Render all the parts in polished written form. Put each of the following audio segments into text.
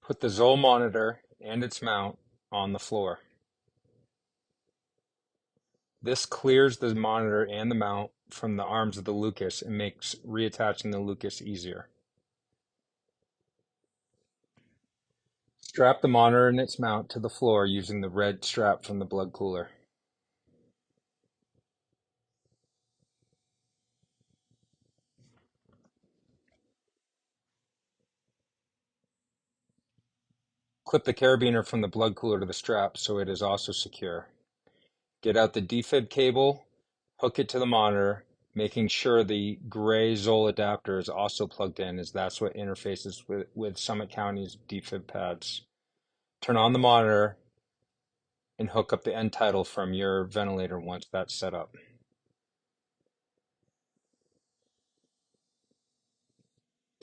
Put the Zoll monitor and its mount on the floor. This clears the monitor and the mount from the arms of the Lucas and makes reattaching the Lucas easier. Strap the monitor and its mount to the floor using the red strap from the blood cooler. Clip the carabiner from the blood cooler to the strap so it is also secure. Get out the defib cable, hook it to the monitor, making sure the gray Zoll adapter is also plugged in, as that's what interfaces with Summit County's defib pads. Turn on the monitor and hook up the end title from your ventilator once that's set up.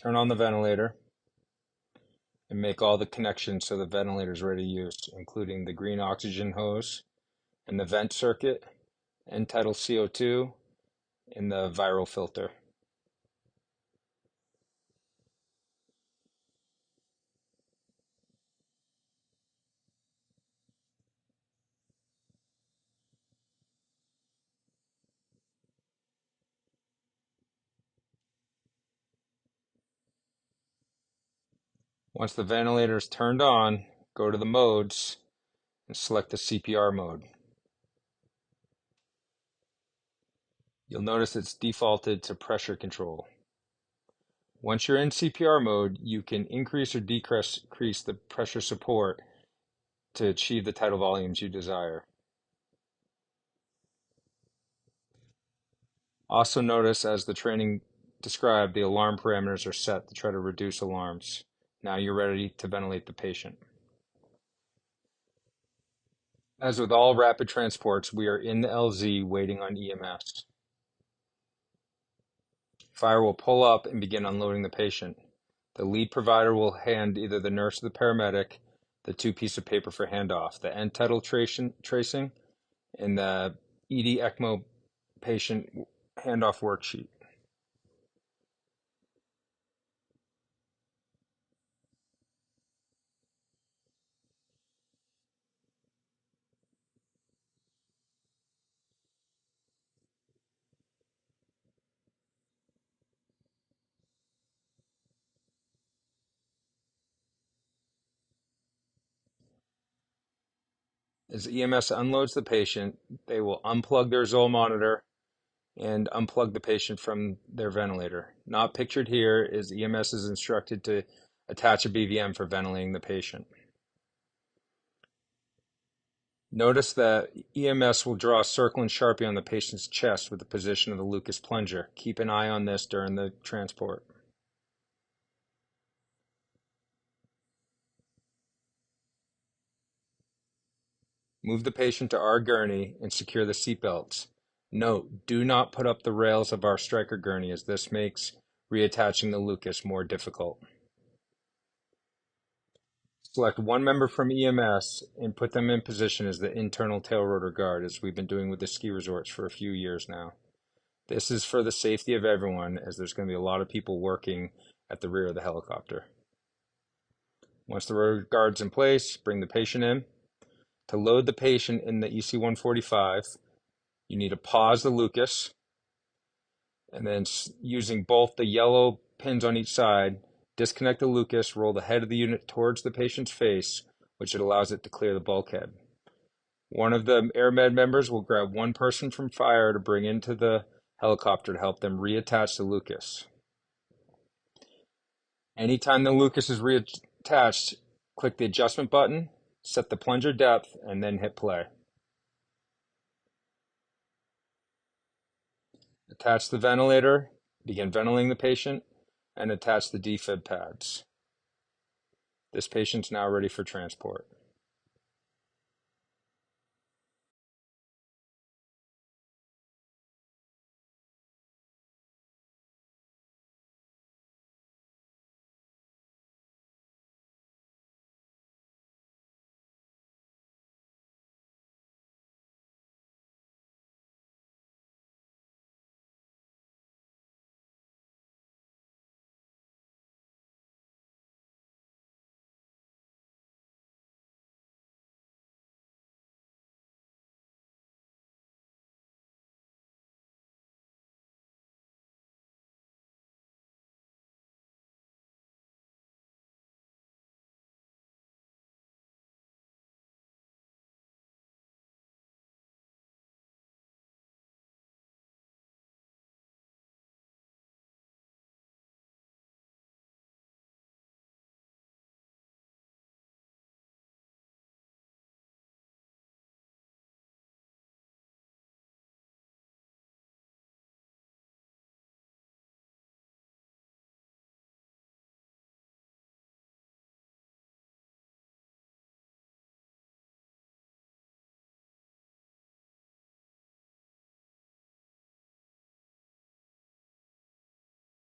Turn on the ventilator and make all the connections so the ventilator is ready to use, including the green oxygen hose and the vent circuit, end tidal CO2, and the viral filter. Once the ventilator is turned on, go to the modes and select the CPR mode. You'll notice it's defaulted to pressure control. Once you're in CPR mode, you can increase or decrease the pressure support to achieve the tidal volumes you desire. Also notice, as the training described, the alarm parameters are set to try to reduce alarms. Now you're ready to ventilate the patient. As with all rapid transports, we are in the LZ waiting on EMS. Fire will pull up and begin unloading the patient. The lead provider will hand either the nurse or the paramedic the two pieces of paper for handoff, the end tidal tracing and the ED ECMO patient handoff worksheet. As EMS unloads the patient, they will unplug their Zoll monitor and unplug the patient from their ventilator. Not pictured here is EMS is instructed to attach a BVM for ventilating the patient. Notice that EMS will draw a circle in Sharpie on the patient's chest with the position of the Lucas plunger. Keep an eye on this during the transport. Move the patient to our gurney and secure the seatbelts. Note, do not put up the rails of our striker gurney, as this makes reattaching the Lucas more difficult. Select one member from EMS and put them in position as the internal tail rotor guard, as we've been doing with the ski resorts for a few years now. This is for the safety of everyone, as there's going to be a lot of people working at the rear of the helicopter. Once the rotor guard's in place, bring the patient in. To load the patient in the EC145, you need to pause the Lucas, and then using both the yellow pins on each side, disconnect the Lucas, roll the head of the unit towards the patient's face, which allows it to clear the bulkhead. One of the AirMed members will grab one person from fire to bring into the helicopter to help them reattach the Lucas. Anytime the Lucas is reattached, click the adjustment button, set the plunger depth, and then hit play. Attach the ventilator, begin ventilating the patient, and attach the defib pads. This patient's now ready for transport.